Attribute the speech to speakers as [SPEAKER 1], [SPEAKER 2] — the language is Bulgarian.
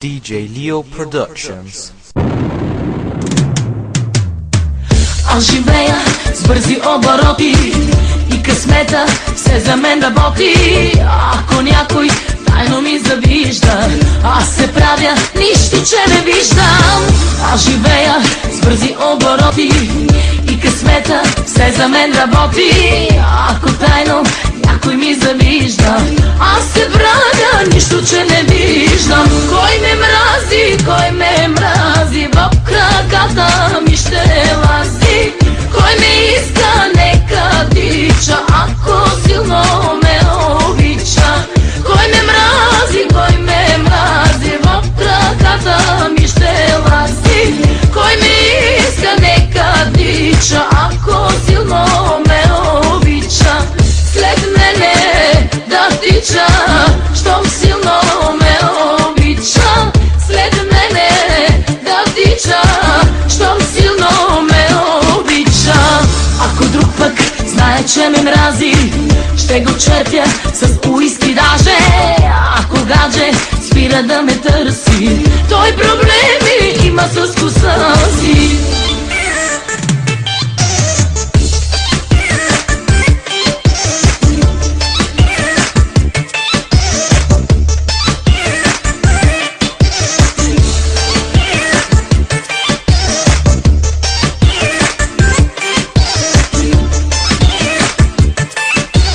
[SPEAKER 1] DJ Leo Productions.
[SPEAKER 2] Аз живея с бързи обороти и късмета все за мен работи. Ако някой тайно ми завижда, аз се правя нищо, че не виждам. Аз живея с бързи обороти и късмета все за мен работи. Ако тайно някой ми завижда, аз се правя нищо, че не виждам. Кой ме мрази, кой ме мрази, в краката ми ще лази. Кой ме иска, нека тича, ако силно ме обича. Кой ме мрази, в краката ми ще лази. Кой ме иска, нека тича, ако силно ме обича. След мене да тича, щом силно ме обича. След мене да тича, щом силно ме обича. Ако друг пък знае, че ме мрази, ще го черпя с уиски даже. Ако гадже спира да ме търси, той проблеми има с вкуса